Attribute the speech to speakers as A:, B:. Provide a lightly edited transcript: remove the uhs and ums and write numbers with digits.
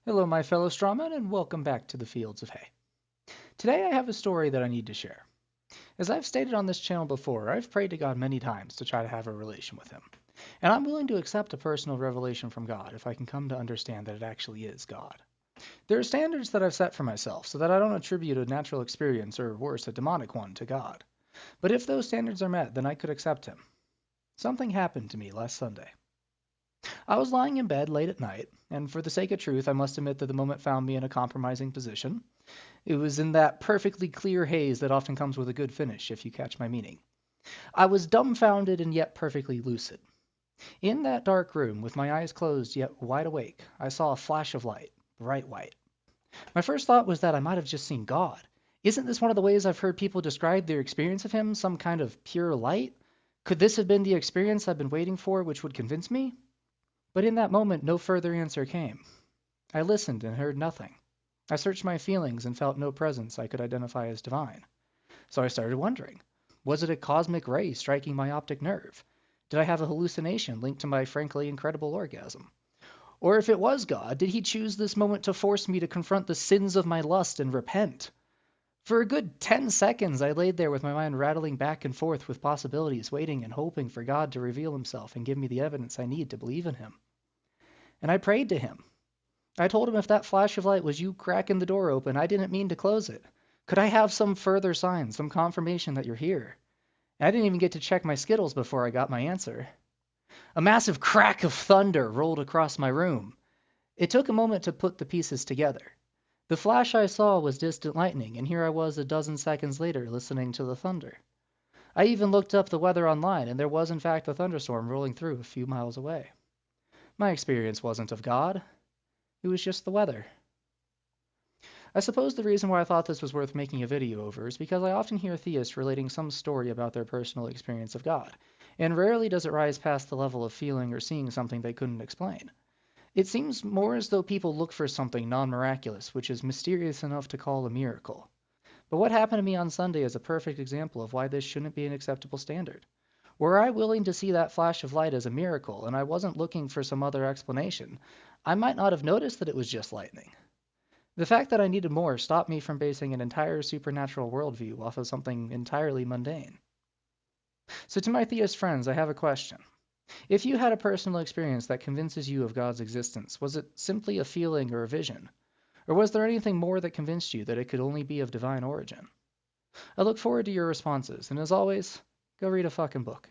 A: Hello, my fellow strawmen, and welcome back to the Fields of Hay. Today I have a story that I need to share. As I've stated on this channel before, I've prayed to God many times to try to have a relation with Him. And I'm willing to accept a personal revelation from God if I can come to understand that it actually is God. There are standards that I've set for myself so that I don't attribute a natural experience, or worse, a demonic one, to God. But if those standards are met, then I could accept Him. Something happened to me last Sunday. I was lying in bed late at night, and for the sake of truth, I must admit that the moment found me in a compromising position. It was in that perfectly clear haze that often comes with a good finish, if you catch my meaning. I was dumbfounded and yet perfectly lucid. In that dark room, with my eyes closed yet wide awake, I saw a flash of light, bright white. My first thought was that I might have just seen God. Isn't this one of the ways I've heard people describe their experience of Him, some kind of pure light? Could this have been the experience I've been waiting for, which would convince me? But in that moment, no further answer came. I listened and heard nothing. I searched my feelings and felt no presence I could identify as divine. So I started wondering, was it a cosmic ray striking my optic nerve? Did I have a hallucination linked to my frankly incredible orgasm? Or if it was God, did He choose this moment to force me to confront the sins of my lust and repent? For a good 10 seconds, I laid there with my mind rattling back and forth with possibilities, waiting and hoping for God to reveal Himself and give me the evidence I need to believe in Him. And I prayed to Him. I told Him if that flash of light was you cracking the door open, I didn't mean to close it. Could I have some further sign, some confirmation that you're here? I didn't even get to check my Skittles before I got my answer. A massive crack of thunder rolled across my room. It took a moment to put the pieces together. The flash I saw was distant lightning, and here I was a dozen seconds later listening to the thunder. I even looked up the weather online, and there was in fact a thunderstorm rolling through a few miles away. My experience wasn't of God, it was just the weather. I suppose the reason why I thought this was worth making a video over is because I often hear theists relating some story about their personal experience of God, and rarely does it rise past the level of feeling or seeing something they couldn't explain. It seems more as though people look for something non-miraculous, which is mysterious enough to call a miracle. But what happened to me on Sunday is a perfect example of why this shouldn't be an acceptable standard. Were I willing to see that flash of light as a miracle, and I wasn't looking for some other explanation, I might not have noticed that it was just lightning. The fact that I needed more stopped me from basing an entire supernatural worldview off of something entirely mundane. So to my theist friends, I have a question. If you had a personal experience that convinces you of God's existence, was it simply a feeling or a vision? Or was there anything more that convinced you that it could only be of divine origin? I look forward to your responses, and as always, go read a fucking book.